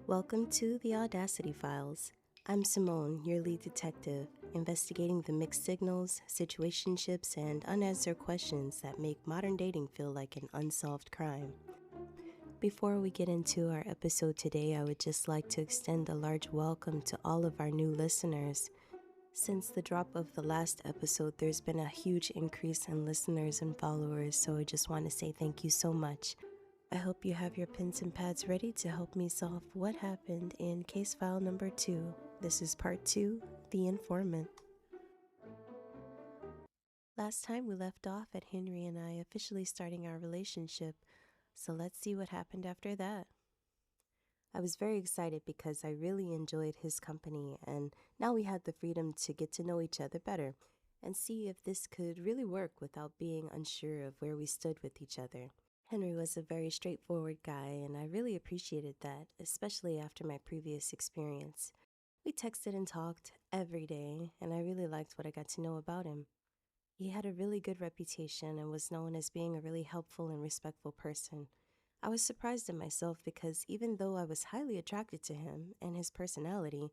Welcome to the Audacity Files. I'm Simone, your lead detective, investigating the mixed signals, situationships, and unanswered questions that make modern dating feel like an unsolved crime. Before we get into our episode today, I would just like to extend a large welcome to all of our new listeners. Since the drop of the last episode, there's been a huge increase in listeners and followers, so I just want to say thank you so much. I hope you have your pens and pads ready to help me solve what happened in case file number 2. This is part 2, the informant. Last time we left off at Henry and I officially starting our relationship, so let's see what happened after that. I was very excited because I really enjoyed his company, and now we had the freedom to get to know each other better and see if this could really work without being unsure of where we stood with each other. Henry was a very straightforward guy, and I really appreciated that, especially after my previous experience. We texted and talked every day, and I really liked what I got to know about him. He had a really good reputation and was known as being a really helpful and respectful person. I was surprised in myself because even though I was highly attracted to him and his personality,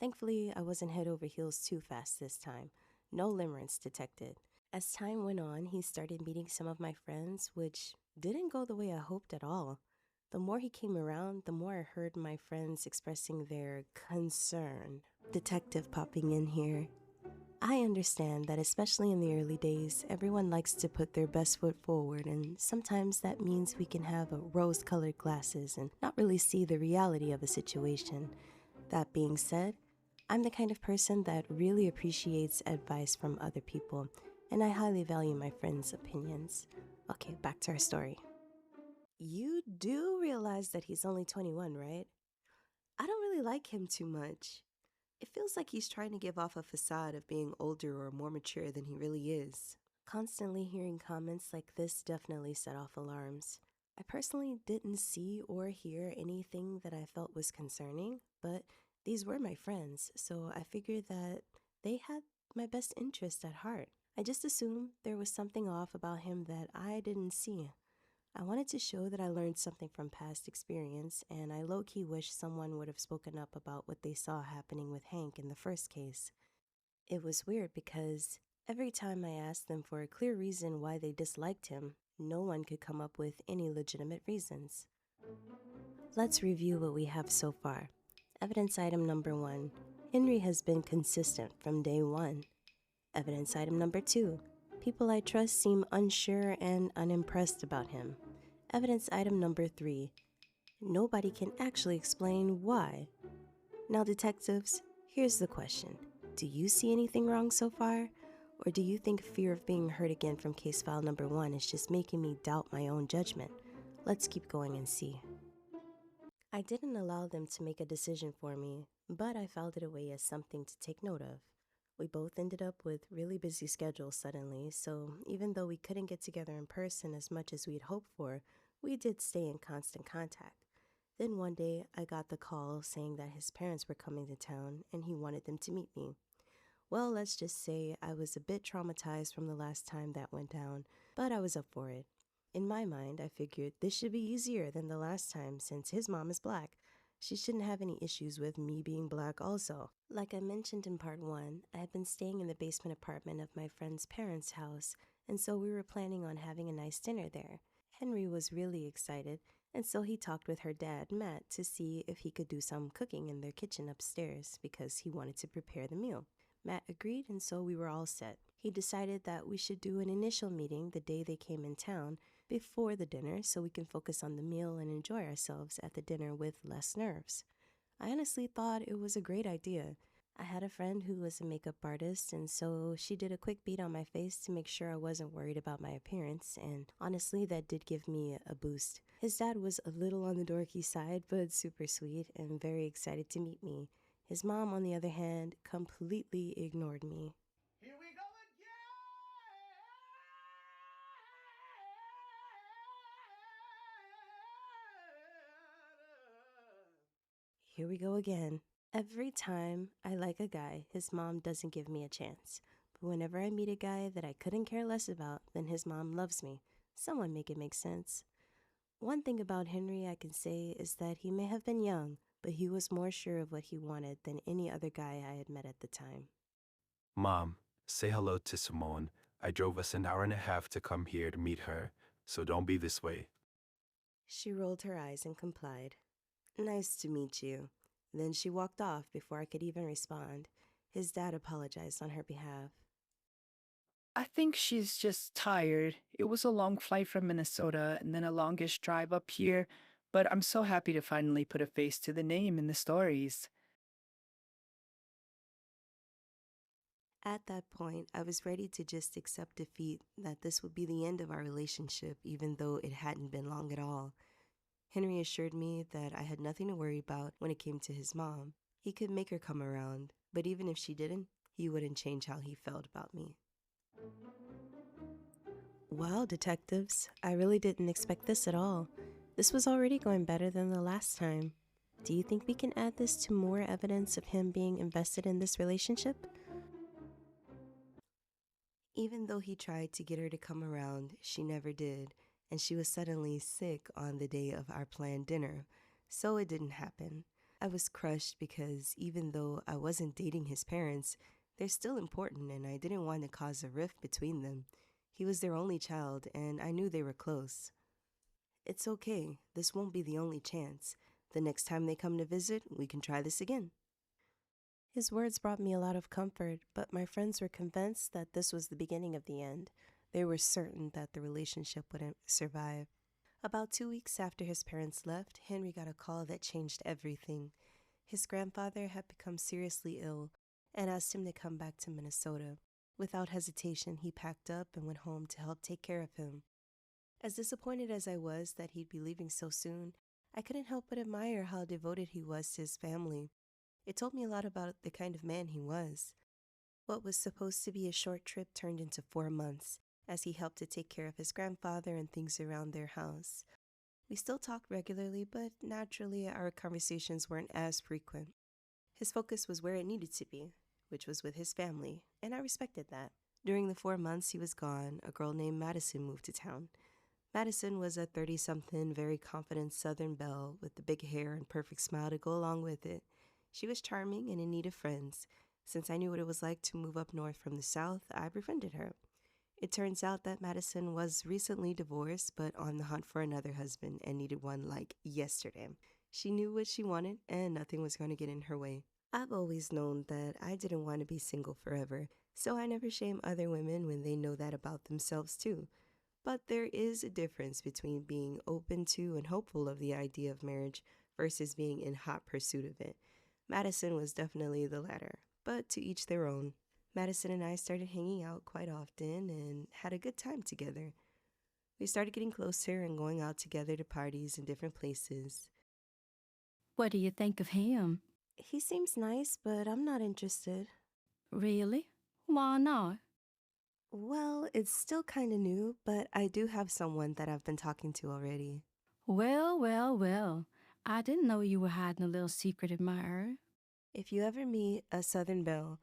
thankfully I wasn't head over heels too fast this time. No limerence detected. As time went on, he started meeting some of my friends, which didn't go the way I hoped at all. The more he came around, the more I heard my friends expressing their concern. Detective popping in here. I understand that especially in the early days, everyone likes to put their best foot forward, and sometimes that means we can have rose-colored glasses and not really see the reality of a situation. That being said, I'm the kind of person that really appreciates advice from other people, and I highly value my friends' opinions. Okay, back to our story. You do realize that he's only 21, right? I don't really like him too much. It feels like he's trying to give off a facade of being older or more mature than he really is. Constantly hearing comments like this definitely set off alarms. I personally didn't see or hear anything that I felt was concerning, but these were my friends, so I figured that they had my best interest at heart. I just assumed there was something off about him that I didn't see. I wanted to show that I learned something from past experience, and I low-key wish someone would have spoken up about what they saw happening with Hank in the first case. It was weird because every time I asked them for a clear reason why they disliked him, no one could come up with any legitimate reasons. Let's review what we have so far. Evidence item number 1. Henry has been consistent from day 1. Evidence item number 2. People I trust seem unsure and unimpressed about him. Evidence item number 3. Nobody can actually explain why. Now, detectives, here's the question. Do you see anything wrong so far? Or do you think fear of being hurt again from case file number 1 is just making me doubt my own judgment? Let's keep going and see. I didn't allow them to make a decision for me, but I filed it away as something to take note of. We both ended up with really busy schedules suddenly, so even though we couldn't get together in person as much as we'd hoped for, we did stay in constant contact. Then one day, I got the call saying that his parents were coming to town and he wanted them to meet me. Well, let's just say I was a bit traumatized from the last time that went down, but I was up for it. In my mind, I figured this should be easier than the last time since his mom is black. She shouldn't have any issues with me being black also. Like I mentioned in part 1, I had been staying in the basement apartment of my friend's parents' house, and so we were planning on having a nice dinner there. Henry was really excited, and so he talked with her dad, Matt, to see if he could do some cooking in their kitchen upstairs because he wanted to prepare the meal. Matt agreed, and so we were all set. He decided that we should do an initial meeting the day they came in town before the dinner so we can focus on the meal and enjoy ourselves at the dinner with less nerves. I honestly thought it was a great idea. I had a friend who was a makeup artist, and so she did a quick beat on my face to make sure I wasn't worried about my appearance, and honestly, that did give me a boost. His dad was a little on the dorky side, but super sweet and very excited to meet me. His mom, on the other hand, completely ignored me. Here we go again. Here we go again. Every time I like a guy, his mom doesn't give me a chance. But whenever I meet a guy that I couldn't care less about, then his mom loves me. Someone make it make sense. One thing about Henry I can say is that he may have been young, but he was more sure of what he wanted than any other guy I had met at the time. Mom, say hello to Simone. I drove us an hour and a half to come here to meet her, so don't be this way. She rolled her eyes and complied. Nice to meet you. Then she walked off before I could even respond. His dad apologized on her behalf. I think she's just tired. It was a long flight from Minnesota and then a longish drive up here, but I'm so happy to finally put a face to the name in the stories. At that point, I was ready to just accept defeat, that this would be the end of our relationship, even though it hadn't been long at all. Henry assured me that I had nothing to worry about when it came to his mom. He could make her come around, but even if she didn't, he wouldn't change how he felt about me. Wow, detectives, I really didn't expect this at all. This was already going better than the last time. Do you think we can add this to more evidence of him being invested in this relationship? Even though he tried to get her to come around, she never did, and she was suddenly sick on the day of our planned dinner, so it didn't happen. I was crushed because even though I wasn't dating his parents, they're still important and I didn't want to cause a rift between them. He was their only child and I knew they were close. It's okay, this won't be the only chance. The next time they come to visit, we can try this again. His words brought me a lot of comfort, but my friends were convinced that this was the beginning of the end. They were certain that the relationship wouldn't survive. About 2 weeks after his parents left, Henry got a call that changed everything. His grandfather had become seriously ill and asked him to come back to Minnesota. Without hesitation, he packed up and went home to help take care of him. As disappointed as I was that he'd be leaving so soon, I couldn't help but admire how devoted he was to his family. It told me a lot about the kind of man he was. What was supposed to be a short trip turned into 4 months, as he helped to take care of his grandfather and things around their house. We still talked regularly, but naturally our conversations weren't as frequent. His focus was where it needed to be, which was with his family, and I respected that. During the 4 months he was gone, a girl named Madison moved to town. Madison was a 30-something, very confident Southern belle with the big hair and perfect smile to go along with it. She was charming and in need of friends. Since I knew what it was like to move up north from the South, I befriended her. It turns out that Madison was recently divorced, but on the hunt for another husband and needed one like yesterday. She knew what she wanted, and nothing was going to get in her way. I've always known that I didn't want to be single forever, so I never shame other women when they know that about themselves too. But there is a difference between being open to and hopeful of the idea of marriage versus being in hot pursuit of it. Madison was definitely the latter, but to each their own. Madison and I started hanging out quite often and had a good time together. We started getting closer and going out together to parties in different places. What do you think of him? He seems nice, but I'm not interested. Really? Why not? Well, it's still kind of new, but I do have someone that I've been talking to already. Well, well, well. I didn't know you were hiding a little secret admirer. If you ever meet a Southern belle,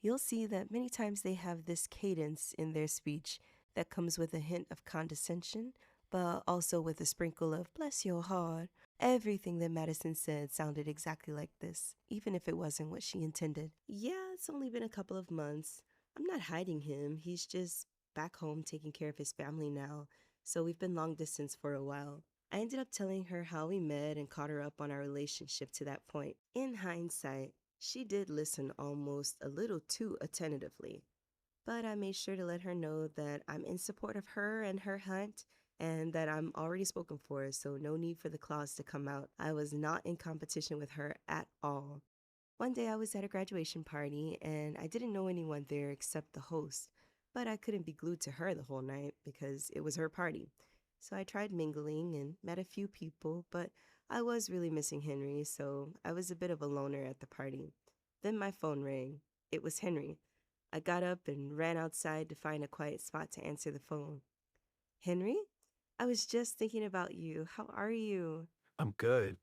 you'll see that many times they have this cadence in their speech that comes with a hint of condescension, but also with a sprinkle of bless your heart. Everything that Madison said sounded exactly like this, even if it wasn't what she intended. Yeah, it's only been a couple of months. I'm not hiding him. He's just back home taking care of his family now, so we've been long distance for a while. I ended up telling her how we met and caught her up on our relationship to that point. In hindsight, she did listen almost a little too attentively, but I made sure to let her know that I'm in support of her and her hunt and that I'm already spoken for, so no need for the clause to come out. I was not in competition with her at all. One day I was at a graduation party and I didn't know anyone there except the host, but I couldn't be glued to her the whole night because it was her party. So I tried mingling and met a few people, but I was really missing Henry, so I was a bit of a loner at the party. Then my phone rang. It was Henry. I got up and ran outside to find a quiet spot to answer the phone. Henry? I was just thinking about you. How are you? I'm good,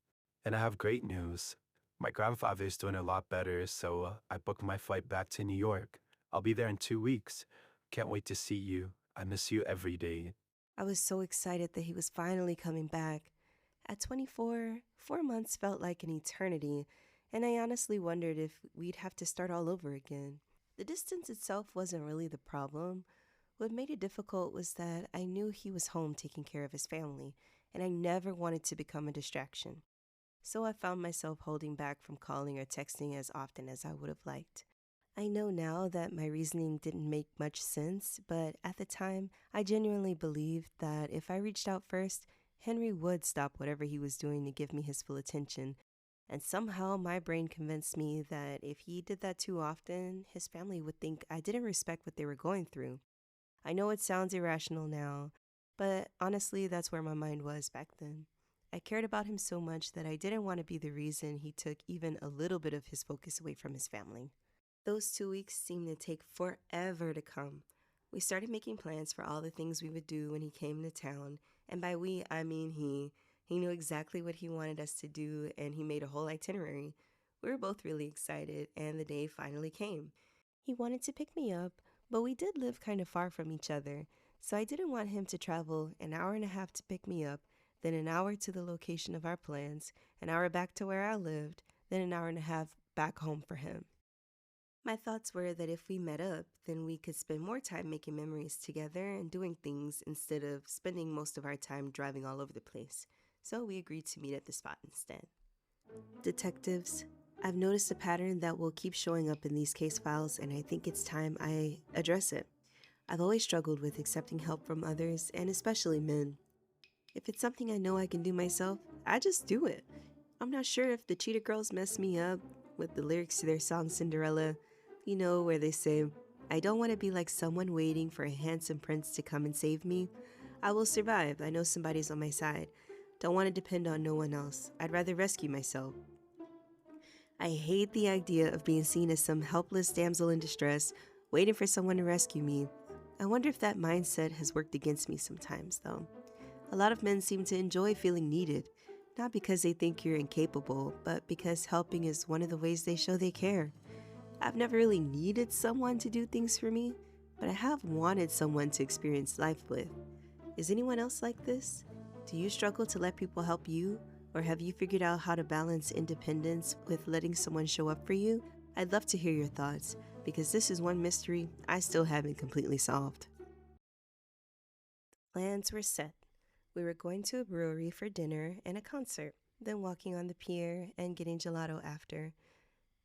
and I have great news. My grandfather's doing a lot better, so I booked my flight back to New York. I'll be there in 2 weeks. Can't wait to see you. I miss you every day. I was so excited that he was finally coming back. At 24, 4 months felt like an eternity, and I honestly wondered if we'd have to start all over again. The distance itself wasn't really the problem. What made it difficult was that I knew he was home taking care of his family, and I never wanted to become a distraction. So I found myself holding back from calling or texting as often as I would have liked. I know now that my reasoning didn't make much sense, but at the time, I genuinely believed that if I reached out first, Henry would stop whatever he was doing to give me his full attention. And somehow my brain convinced me that if he did that too often, his family would think I didn't respect what they were going through. I know it sounds irrational now, but honestly, that's where my mind was back then. I cared about him so much that I didn't want to be the reason he took even a little bit of his focus away from his family. Those 2 weeks seemed to take forever to come. We started making plans for all the things we would do when he came to town, and by we, I mean he. He knew exactly what he wanted us to do, and he made a whole itinerary. We were both really excited, and the day finally came. He wanted to pick me up, but we did live kind of far from each other, so I didn't want him to travel an hour and a half to pick me up, then an hour to the location of our plans, an hour back to where I lived, then an hour and a half back home for him. My thoughts were that if we met up, then we could spend more time making memories together and doing things instead of spending most of our time driving all over the place. So we agreed to meet at the spot instead. Detectives, I've noticed a pattern that will keep showing up in these case files, and I think it's time I address it. I've always struggled with accepting help from others, and especially men. If it's something I know I can do myself, I just do it. I'm not sure if the Cheetah Girls mess me up with the lyrics to their song Cinderella, where they say, I don't want to be like someone waiting for a handsome prince to come and save me. I will survive. I know somebody's on my side. Don't want to depend on no one else. I'd rather rescue myself. I hate the idea of being seen as some helpless damsel in distress, waiting for someone to rescue me. I wonder if that mindset has worked against me sometimes, though. A lot of men seem to enjoy feeling needed, not because they think you're incapable, but because helping is one of the ways they show they care. I've never really needed someone to do things for me, but I have wanted someone to experience life with. Is anyone else like this? Do you struggle to let people help you? Or have you figured out how to balance independence with letting someone show up for you? I'd love to hear your thoughts, because this is one mystery I still haven't completely solved. Plans were set. We were going to a brewery for dinner and a concert, then walking on the pier and getting gelato after.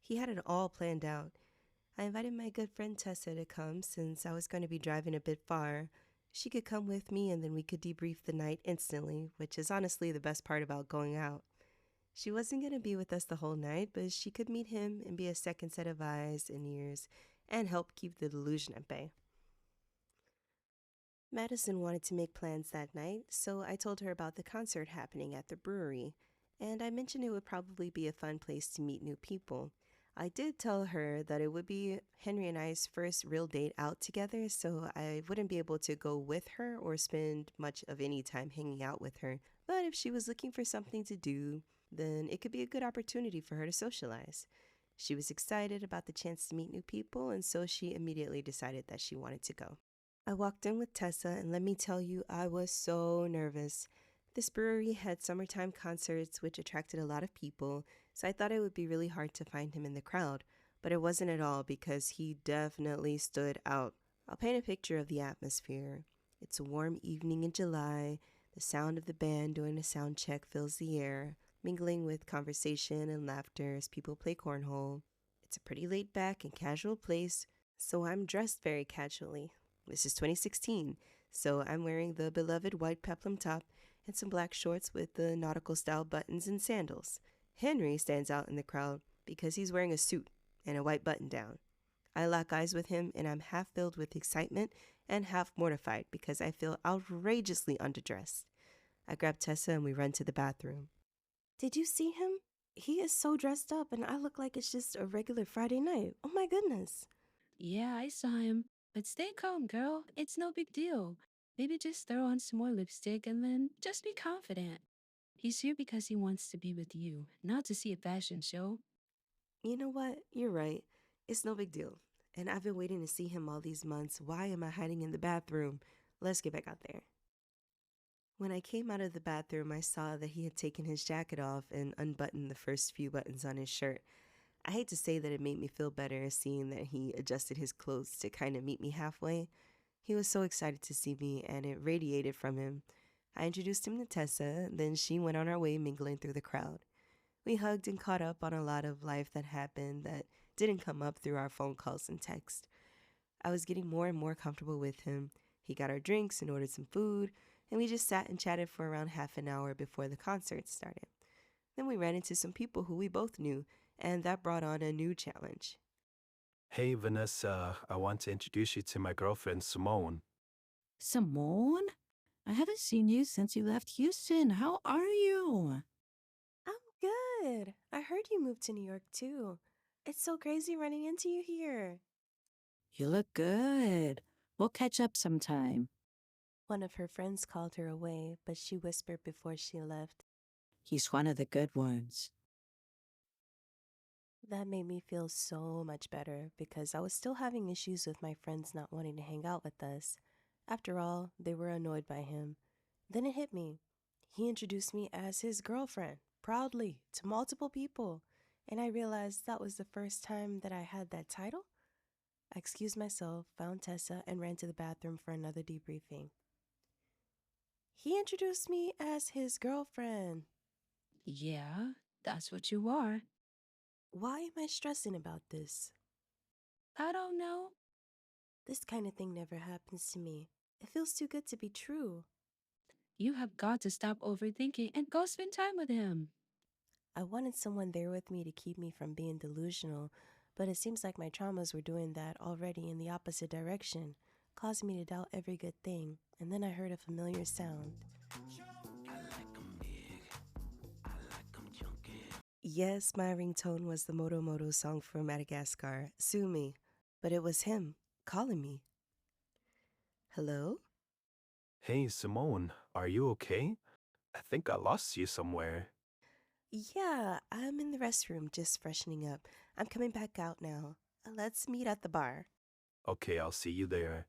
He had it all planned out. I invited my good friend Tessa to come since I was going to be driving a bit far. She could come with me and then we could debrief the night instantly, which is honestly the best part about going out. She wasn't going to be with us the whole night, but she could meet him and be a second set of eyes and ears and help keep the delusion at bay. Madison wanted to make plans that night, so I told her about the concert happening at the brewery, and I mentioned it would probably be a fun place to meet new people. I did tell her that it would be Henry and I's first real date out together, so I wouldn't be able to go with her or spend much of any time hanging out with her. But if she was looking for something to do, then it could be a good opportunity for her to socialize. She was excited about the chance to meet new people, and so she immediately decided that she wanted to go. I walked in with Tessa, and let me tell you, I was so nervous. This brewery had summertime concerts, which attracted a lot of people, so I thought it would be really hard to find him in the crowd. But it wasn't at all, because he definitely stood out. I'll paint a picture of the atmosphere. It's a warm evening in July. The sound of the band doing a sound check fills the air, mingling with conversation and laughter as people play cornhole. It's a pretty laid back and casual place, so I'm dressed very casually. This is 2016, so I'm wearing the beloved white peplum top and some black shorts with the nautical style buttons and sandals. Henry stands out in the crowd because he's wearing a suit and a white button down. I lock eyes with him and I'm half filled with excitement and half mortified because I feel outrageously underdressed. I grab Tessa and we run to the bathroom. Did you see him? He is so dressed up and I look like it's just a regular Friday night. Oh my goodness. Yeah, I saw him. But stay calm, girl. It's no big deal. Maybe just throw on some more lipstick and then just be confident. He's here because he wants to be with you, not to see a fashion show. You know what? You're right. It's no big deal. And I've been waiting to see him all these months. Why am I hiding in the bathroom? Let's get back out there. When I came out of the bathroom, I saw that he had taken his jacket off and unbuttoned the first few buttons on his shirt. I hate to say that it made me feel better seeing that he adjusted his clothes to kind of meet me halfway. He was so excited to see me, and it radiated from him. I introduced him to Tessa, then she went on our way mingling through the crowd. We hugged and caught up on a lot of life that happened that didn't come up through our phone calls and text. I was getting more and more comfortable with him. He got our drinks and ordered some food, and we just sat and chatted for around half an hour before the concert started. Then we ran into some people who we both knew, and that brought on a new challenge. Hey, Vanessa, I want to introduce you to my girlfriend, Simone. Simone? I haven't seen you since you left Houston. How are you? I'm good. I heard you moved to New York too. It's so crazy running into you here. You look good. We'll catch up sometime. One of her friends called her away, but she whispered before she left. He's one of the good ones. That made me feel so much better because I was still having issues with my friends not wanting to hang out with us. After all, they were annoyed by him. Then it hit me. He introduced me as his girlfriend, proudly, to multiple people, and I realized that was the first time that I had that title. I excused myself, found Tessa, and ran to the bathroom for another debriefing. He introduced me as his girlfriend. Yeah, that's what you are. Why am I stressing about this? I don't know. This kind of thing never happens to me. It feels too good to be true. You have got to stop overthinking and go spend time with him. I wanted someone there with me to keep me from being delusional, but it seems like my traumas were doing that already in the opposite direction, causing me to doubt every good thing. And then I heard a familiar sound. Yes, my ringtone was the Moto Moto song from Madagascar, Sue Me, but it was him calling me. Hello? Hey, Simone, are you okay? I think I lost you somewhere. Yeah, I'm in the restroom just freshening up. I'm coming back out now. Let's meet at the bar. Okay, I'll see you there.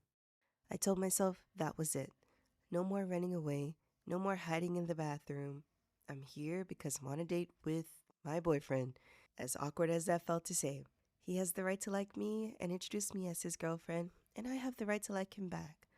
I told myself that was it. No more running away, no more hiding in the bathroom. I'm here because I'm on a date with my boyfriend. As awkward as that felt to say, he has the right to like me and introduce me as his girlfriend, and I have the right to like him back.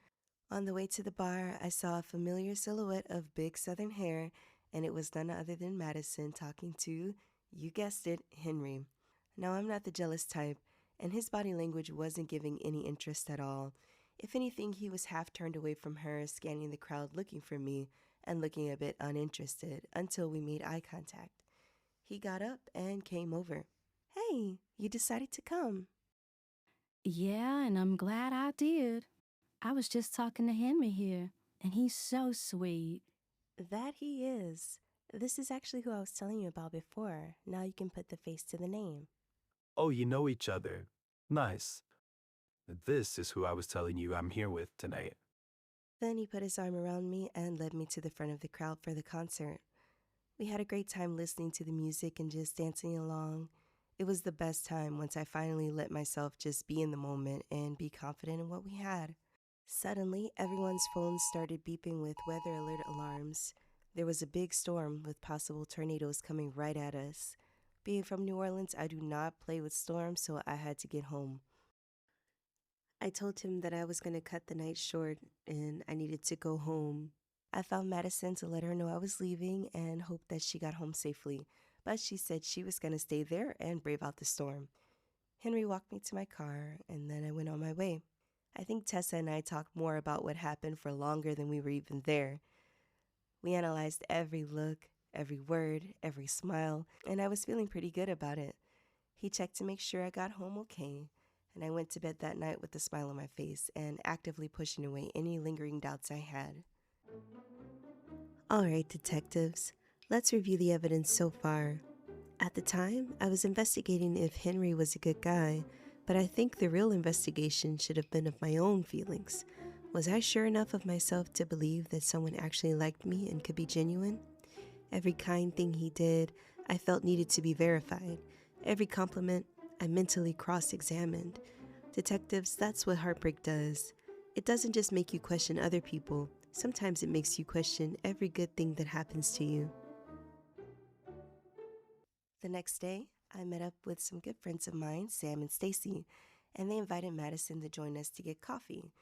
On the way to the bar, I saw a familiar silhouette of big southern hair, and it was none other than Madison talking to, you guessed it, Henry. Now, I'm not the jealous type, and his body language wasn't giving any interest at all. If anything, he was half turned away from her, scanning the crowd looking for me, and looking a bit uninterested until we made eye contact. He got up and came over. Hey, you decided to come. Yeah, and I'm glad I did. I was just talking to Henry here, and he's so sweet. That he is. This is actually who I was telling you about before. Now you can put the face to the name. Oh, you know each other. Nice. This is who I was telling you I'm here with tonight. Then he put his arm around me and led me to the front of the crowd for the concert. We had a great time listening to the music and just dancing along. It was the best time once I finally let myself just be in the moment and be confident in what we had. Suddenly, everyone's phones started beeping with weather alert alarms. There was a big storm with possible tornadoes coming right at us. Being from New Orleans, I do not play with storms, so I had to get home. I told him that I was going to cut the night short and I needed to go home. I found Madison to let her know I was leaving and hoped that she got home safely, but she said she was going to stay there and brave out the storm. Henry walked me to my car, and then I went on my way. I think Tessa and I talked more about what happened for longer than we were even there. We analyzed every look, every word, every smile, and I was feeling pretty good about it. He checked to make sure I got home okay, and I went to bed that night with a smile on my face and actively pushing away any lingering doubts I had. All right, detectives, let's review the evidence so far. At the time, I was investigating if Henry was a good guy, but I think the real investigation should have been of my own feelings. Was I sure enough of myself to believe that someone actually liked me and could be genuine? Every kind thing he did, I felt needed to be verified. Every compliment, I mentally cross-examined. Detectives, that's what heartbreak does. It doesn't just make you question other people, Sometimes it makes you question every good thing that happens to you. The next day, I met up with some good friends of mine, Sam and Stacy, and they invited Madison to join us to get coffee.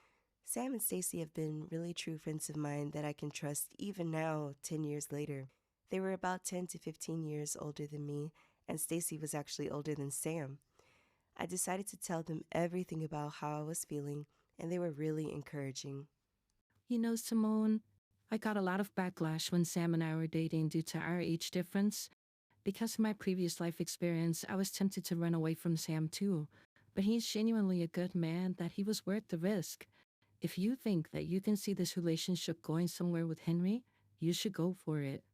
Sam and Stacy have been really true friends of mine that I can trust even now, 10 years later. They were about 10 to 15 years older than me, and Stacy was actually older than Sam. I decided to tell them everything about how I was feeling, and they were really encouraging. You know, Simone, I got a lot of backlash when Sam and I were dating due to our age difference. Because of my previous life experience, I was tempted to run away from Sam too. But he's genuinely a good man that he was worth the risk. If you think that you can see this relationship going somewhere with Henry, you should go for it.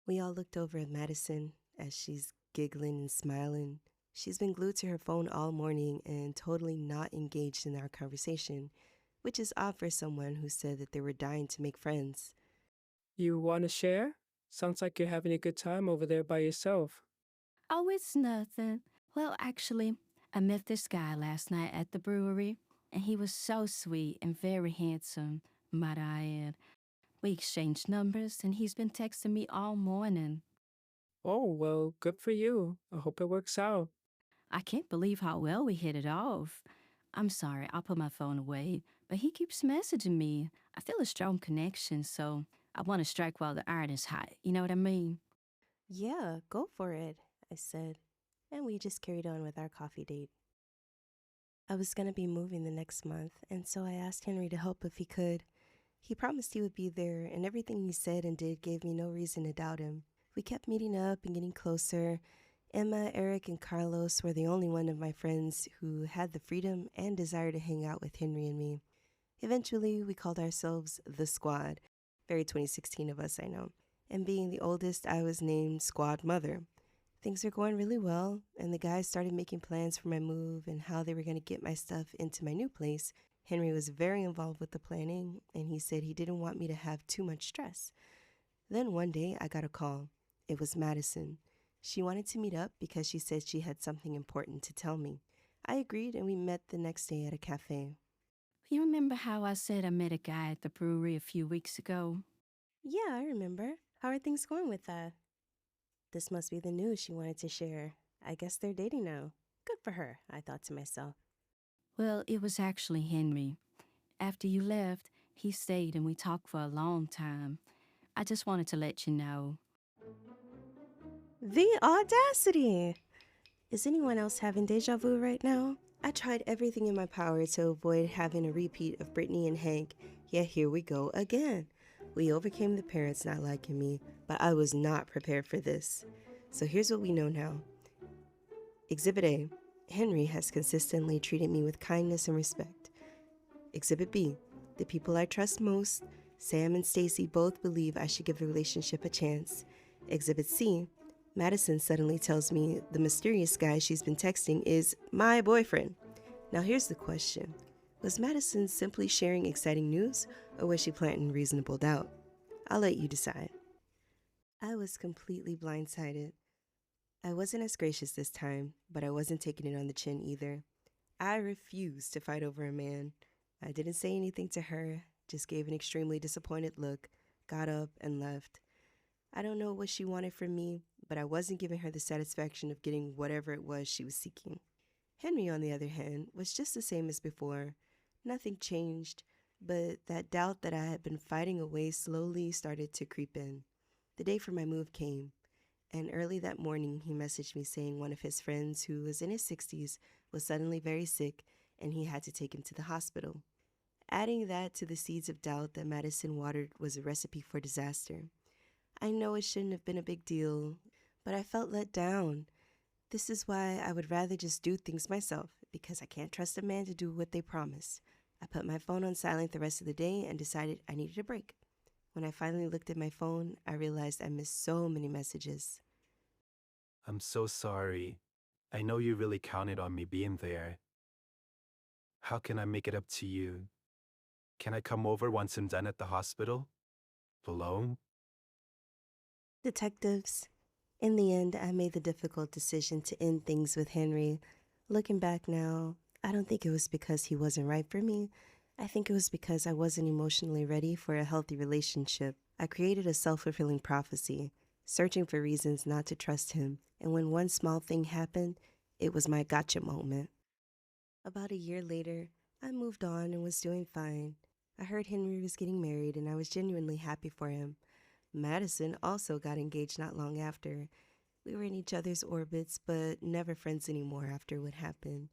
We all looked over at Madison as she's giggling and smiling. She's been glued to her phone all morning and totally not engaged in our conversation, which is odd for someone who said that they were dying to make friends. You want to share? Sounds like you're having a good time over there by yourself. Oh, it's nothing. Well, actually, I met this guy last night at the brewery, and he was so sweet and very handsome, might I add. We exchanged numbers, and he's been texting me all morning. Oh, well, good for you. I hope it works out. I can't believe how well we hit it off. I'm sorry, I'll put my phone away, but he keeps messaging me. I feel a strong connection, so I want to strike while the iron is hot. You know what I mean? Yeah, go for it, I said, and we just carried on with our coffee date. I was going to be moving the next month, and so I asked Henry to help if he could. He promised he would be there, and everything he said and did gave me no reason to doubt him. We kept meeting up and getting closer. Emma, Eric, and Carlos were the only one of my friends who had the freedom and desire to hang out with Henry and me. Eventually, we called ourselves the Squad. Very 2016 of us, I know. And being the oldest, I was named Squad Mother. Things were going really well, and the guys started making plans for my move and how they were going to get my stuff into my new place. Henry was very involved with the planning, and he said he didn't want me to have too much stress. Then one day, I got a call. It was Madison. She wanted to meet up because she said she had something important to tell me. I agreed, and we met the next day at a cafe. You remember how I said I met a guy at the brewery a few weeks ago? Yeah, I remember. How are things going with that? This must be the news she wanted to share. I guess they're dating now. Good for her, I thought to myself. Well, it was actually Henry. After you left, he stayed and we talked for a long time. I just wanted to let you know. The audacity! Is anyone else having deja vu right now? I tried everything in my power to avoid having a repeat of Brittany and Hank, yet here we go again. We overcame the parents not liking me, but I was not prepared for this. So here's what we know now. Exhibit A, Henry has consistently treated me with kindness and respect. Exhibit B, the people I trust most, Sam and Stacy, both believe I should give the relationship a chance. Exhibit C, Madison suddenly tells me the mysterious guy she's been texting is my boyfriend. Now here's the question. Was Madison simply sharing exciting news, or was she planting reasonable doubt? I'll let you decide. I was completely blindsided. I wasn't as gracious this time, but I wasn't taking it on the chin either. I refused to fight over a man. I didn't say anything to her, just gave an extremely disappointed look, got up, and left. I don't know what she wanted from me, but I wasn't giving her the satisfaction of getting whatever it was she was seeking. Henry, on the other hand, was just the same as before. Nothing changed, but that doubt that I had been fighting away slowly started to creep in. The day for my move came, and early that morning he messaged me saying one of his friends, who was in his 60s, was suddenly very sick and he had to take him to the hospital. Adding that to the seeds of doubt that Madison watered was a recipe for disaster. I know it shouldn't have been a big deal, but I felt let down. This is why I would rather just do things myself, because I can't trust a man to do what they promise. I put my phone on silent the rest of the day and decided I needed a break. When I finally looked at my phone, I realized I missed so many messages. I'm so sorry. I know you really counted on me being there. How can I make it up to you? Can I come over once I'm done at the hospital? Alone? Detectives. In the end, I made the difficult decision to end things with Henry. Looking back now, I don't think it was because he wasn't right for me. I think it was because I wasn't emotionally ready for a healthy relationship. I created a self-fulfilling prophecy, searching for reasons not to trust him, and when one small thing happened, it was my gotcha moment. About a year later, I moved on and was doing fine. I heard Henry was getting married and I was genuinely happy for him. Madison also got engaged not long after. We were in each other's orbits, but never friends anymore after what happened.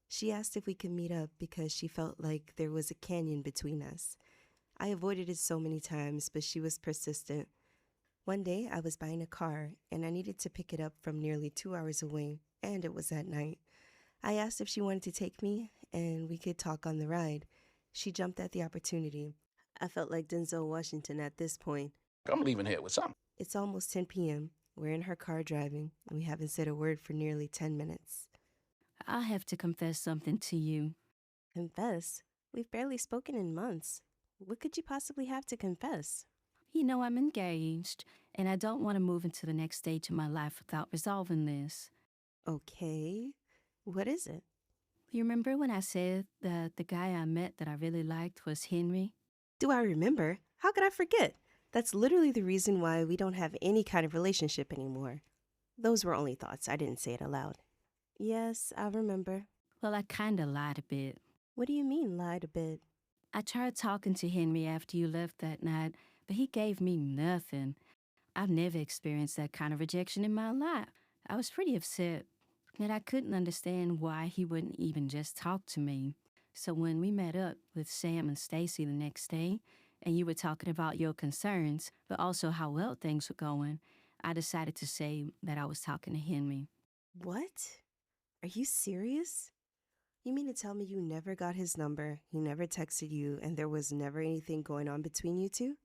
She asked if we could meet up because she felt like there was a canyon between us. I avoided it so many times, but she was persistent. One day, I was buying a car, and I needed to pick it up from nearly 2 hours away, and it was at night. I asked if she wanted to take me, and we could talk on the ride. She jumped at the opportunity. I felt like Denzel Washington at this point. I'm leaving here with something. It's almost 10 p.m. We're in her car driving, and we haven't said a word for nearly 10 minutes. I have to confess something to you. Confess? We've barely spoken in months. What could you possibly have to confess? You know, I'm engaged, and I don't want to move into the next stage of my life without resolving this. Okay. What is it? You remember when I said that the guy I met that I really liked was Henry? Do I remember? How could I forget? That's literally the reason why we don't have any kind of relationship anymore. Those were only thoughts. I didn't say it aloud. Yes, I remember. Well, I kinda lied a bit. What do you mean, lied a bit? I tried talking to Henry after you left that night, but he gave me nothing. I've never experienced that kind of rejection in my life. I was pretty upset, yet I couldn't understand why he wouldn't even just talk to me. So when we met up with Sam and Stacy the next day, and you were talking about your concerns, but also how well things were going, I decided to say that I was talking to Henry. What? Are you serious? You mean to tell me you never got his number, he never texted you, and there was never anything going on between you two?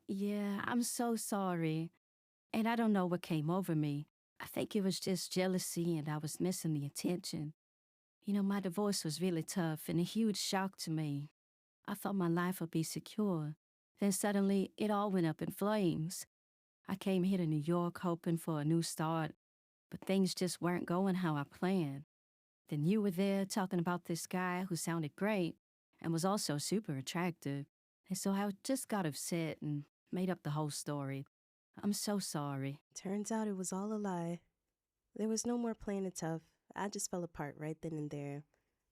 Yeah, I'm so sorry. And I don't know what came over me. I think it was just jealousy and I was missing the attention. You know, my divorce was really tough and a huge shock to me. I thought my life would be secure. Then suddenly, it all went up in flames. I came here to New York hoping for a new start, but things just weren't going how I planned. Then you were there talking about this guy who sounded great and was also super attractive. And so I just got upset and made up the whole story. I'm so sorry. Turns out it was all a lie. There was no more playing it tough. I just fell apart right then and there.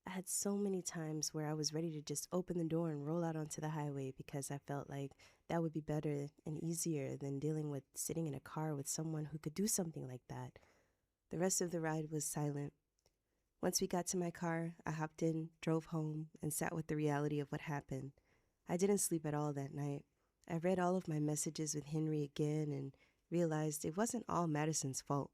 I had so many times where I was ready to just open the door and roll out onto the highway because I felt like that would be better and easier than dealing with sitting in a car with someone who could do something like that. The rest of the ride was silent. Once we got to my car, I hopped in, drove home, and sat with the reality of what happened. I didn't sleep at all that night. I read all of my messages with Henry again and realized it wasn't all Madison's fault.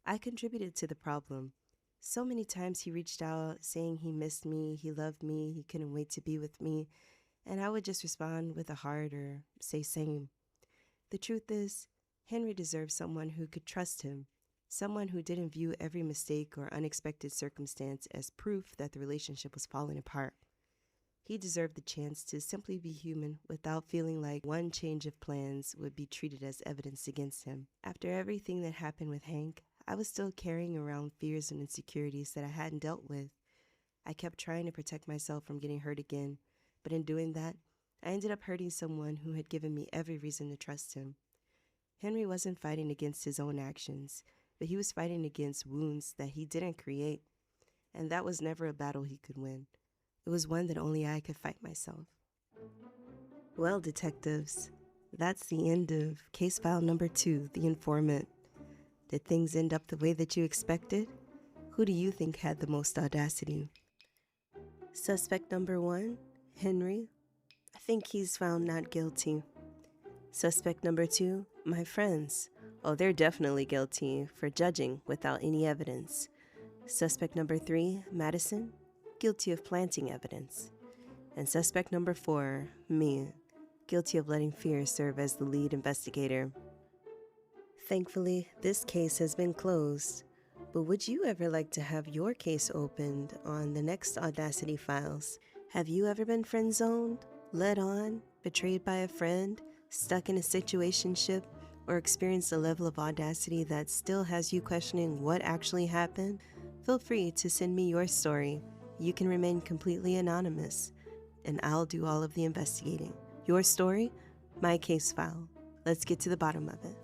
I contributed to the problem. So many times he reached out saying he missed me, he loved me, he couldn't wait to be with me, and I would just respond with a heart or say same. The truth is, Henry deserved someone who could trust him, someone who didn't view every mistake or unexpected circumstance as proof that the relationship was falling apart. He deserved the chance to simply be human without feeling like one change of plans would be treated as evidence against him. After everything that happened with Hank, I was still carrying around fears and insecurities that I hadn't dealt with. I kept trying to protect myself from getting hurt again, but in doing that, I ended up hurting someone who had given me every reason to trust him. Henry wasn't fighting against his own actions, but he was fighting against wounds that he didn't create, and that was never a battle he could win. It was one that only I could fight myself. Well, detectives, that's the end of case file number 2, The Informant. Did things end up the way that you expected? Who do you think had the most audacity? Suspect number 1, Henry. I think he's found not guilty. Suspect number 2, my friends. Oh, they're definitely guilty for judging without any evidence. Suspect number 3, Madison, guilty of planting evidence. And suspect number 4, me, guilty of letting fear serve as the lead investigator. Thankfully, this case has been closed. But would you ever like to have your case opened on the next Audacity Files? Have you ever been friend-zoned, led on, betrayed by a friend, stuck in a situationship, or experienced a level of audacity that still has you questioning what actually happened? Feel free to send me your story. You can remain completely anonymous. and I'll do all of the investigating. Your story, my case file. Let's get to the bottom of it.